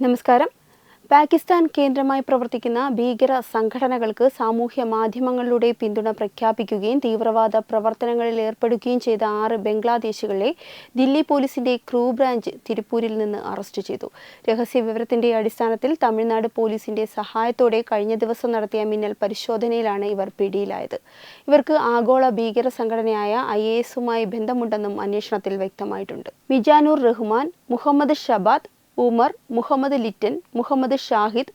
നമസ്കാരം. പാകിസ്ഥാൻ കേന്ദ്രമായി പ്രവർത്തിക്കുന്ന ഭീകര സംഘടനകൾക്ക് സാമൂഹ്യ മാധ്യമങ്ങളിലൂടെ പിന്തുണ പ്രഖ്യാപിക്കുകയും തീവ്രവാദ പ്രവർത്തനങ്ങളിൽ ഏർപ്പെടുകയും ചെയ്ത 6 ബംഗ്ലാദേശികളെ ദില്ലി പോലീസിന്റെ ക്രൂ ബ്രാഞ്ച് തിരുപ്പൂരിൽ നിന്ന് അറസ്റ്റ് ചെയ്തു. രഹസ്യവിവരത്തിന്റെ അടിസ്ഥാനത്തിൽ തമിഴ്നാട് പോലീസിന്റെ സഹായത്തോടെ കഴിഞ്ഞ ദിവസം നടത്തിയ മിന്നൽ പരിശോധനയിലാണ് ഇവർ പിടിയിലായത്. ഇവർക്ക് ആഗോള ഭീകര സംഘടനയായ IS-മായി ബന്ധമുണ്ടെന്നും അന്വേഷണത്തിൽ വ്യക്തമായിട്ടുണ്ട്. മിജാനുർ റഹ്മാൻ, മുഹമ്മദ് ഷബാദ്, ഉമർ, മുഹമ്മദ് ലിറ്റൻ, മുഹമ്മദ് ഷാഹിദ്,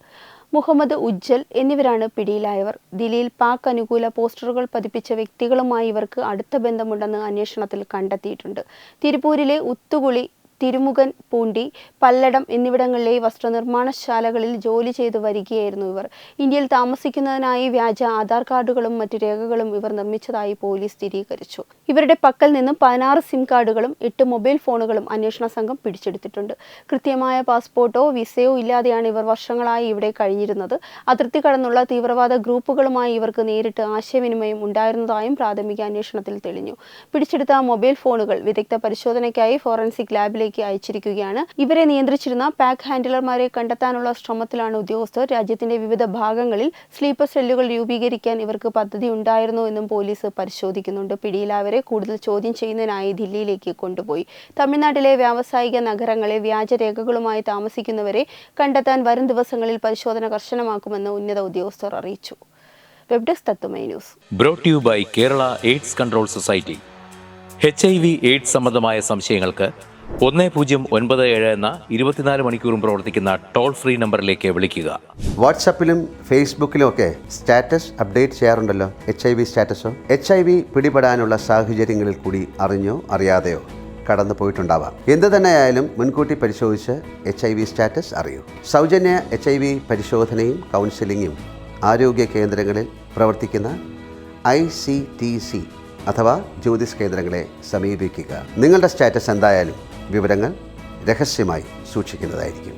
മുഹമ്മദ് ഉജ്ജൽ എന്നിവരാണ് പിടിയിലായവർ. ദില്ലിയിൽ പാക് അനുകൂല പോസ്റ്ററുകൾ പതിപ്പിച്ച വ്യക്തികളുമായി ഇവർക്ക് അടുത്ത ബന്ധമുണ്ടെന്ന് അന്വേഷണത്തിൽ കണ്ടെത്തിയിട്ടുണ്ട്. തിരുപ്പൂരിലെ ഉത്തുകുളി, തിരുമുഖൻ പൂണ്ടി, പല്ലടം എന്നിവിടങ്ങളിലെ വസ്ത്രനിർമ്മാണശാലകളിൽ ജോലി ചെയ്തു വരികയായിരുന്നു ഇവർ. ഇന്ത്യയിൽ താമസിക്കുന്നതിനായി വ്യാജ ആധാർ കാർഡുകളും മറ്റു രേഖകളും ഇവർ നിർമ്മിച്ചതായി പോലീസ് സ്ഥിരീകരിച്ചു. ഇവരുടെ പക്കൽ നിന്നും 16 സിം കാർഡുകളും 8 മൊബൈൽ ഫോണുകളും അന്വേഷണ സംഘം പിടിച്ചെടുത്തിട്ടുണ്ട്. കൃത്യമായ പാസ്പോർട്ടോ വിസയോ ഇല്ലാതെയാണ് ഇവർ വർഷങ്ങളായി ഇവിടെ കഴിഞ്ഞിരുന്നത്. അതിർത്തി കടന്നുള്ള തീവ്രവാദ ഗ്രൂപ്പുകളുമായി ഇവർക്ക് നേരിട്ട് ആശയവിനിമയം ഉണ്ടായിരുന്നതായും പ്രാഥമിക അന്വേഷണത്തിൽ തെളിഞ്ഞു. പിടിച്ചെടുത്ത മൊബൈൽ ഫോണുകൾ വിദഗ്ധ പരിശോധനയ്ക്കായി ഫോറൻസിക് ലാബിലേക്ക് അയച്ചിരിക്കുകയാണ്. ഇവരെ നിയന്ത്രിച്ചിരുന്ന പാക് ഹാൻഡിലർമാരെ കണ്ടെത്താനുള്ള ശ്രമത്തിലാണ് ഉദ്യോഗസ്ഥർ. രാജ്യത്തിന്റെ വിവിധ ഭാഗങ്ങളിൽ സ്ലീപ്പർ സെല്ലുകൾ രൂപീകരിക്കാൻ ഇവർക്ക് പദ്ധതി ഉണ്ടായിരുന്നോ എന്നും പോലീസ് പരിശോധിക്കുന്നുണ്ട്. പിടിയിലായവരെ കൂടുതൽ ചോദ്യം ചെയ്യുന്നതിനായി ദില്ലിയിലേക്ക് കൊണ്ടുപോയി. തമിഴ്നാട്ടിലെ വ്യാവസായിക നഗരങ്ങളിൽ വ്യാജരേഖകളുമായി താമസിക്കുന്നവരെ കണ്ടെത്താൻ വരും ദിവസങ്ങളിൽ പരിശോധന കർശനമാക്കുമെന്ന് ഉന്നത ഉദ്യോഗസ്ഥർ അറിയിച്ചു. വെബ് ഡെസ്ക് തത്തുമൈ news. Brought you by Kerala AIDS control society. HIV AIDS സംബന്ധമായ സംശയങ്ങൾക്ക് 1097 എന്ന 24 മണിക്കൂറും പ്രവർത്തിക്കുന്ന ടോൾ ഫ്രീ നമ്പറിലേക്ക് വിളിക്കുക. വാട്സാപ്പിലും ഫേസ്ബുക്കിലും ഒക്കെ സ്റ്റാറ്റസ് അപ്ഡേറ്റ് ചെയ്യാറുണ്ടല്ലോ. HIV സ്റ്റാറ്റസോ HIV പിടിപെടാനുള്ള സാഹചര്യങ്ങളിൽ കൂടി അറിഞ്ഞോ അറിയാതെയോ കടന്നു പോയിട്ടുണ്ടാവാം. എന്ത് തന്നെയായാലും മുൻകൂട്ടി പരിശോധിച്ച് HIV സ്റ്റാറ്റസ് അറിയൂ. സൗജന്യ HIV പരിശോധനയും കൗൺസിലിങ്ങും ആരോഗ്യ കേന്ദ്രങ്ങളിൽ പ്രവർത്തിക്കുന്ന ICTC അഥവാ ജ്യോതിസ് കേന്ദ്രങ്ങളെ സമീപിക്കുക. നിങ്ങളുടെ സ്റ്റാറ്റസ് എന്തായാലും വിവരങ്ങൾ രഹസ്യമായി സൂക്ഷിക്കുന്നതായിരിക്കും.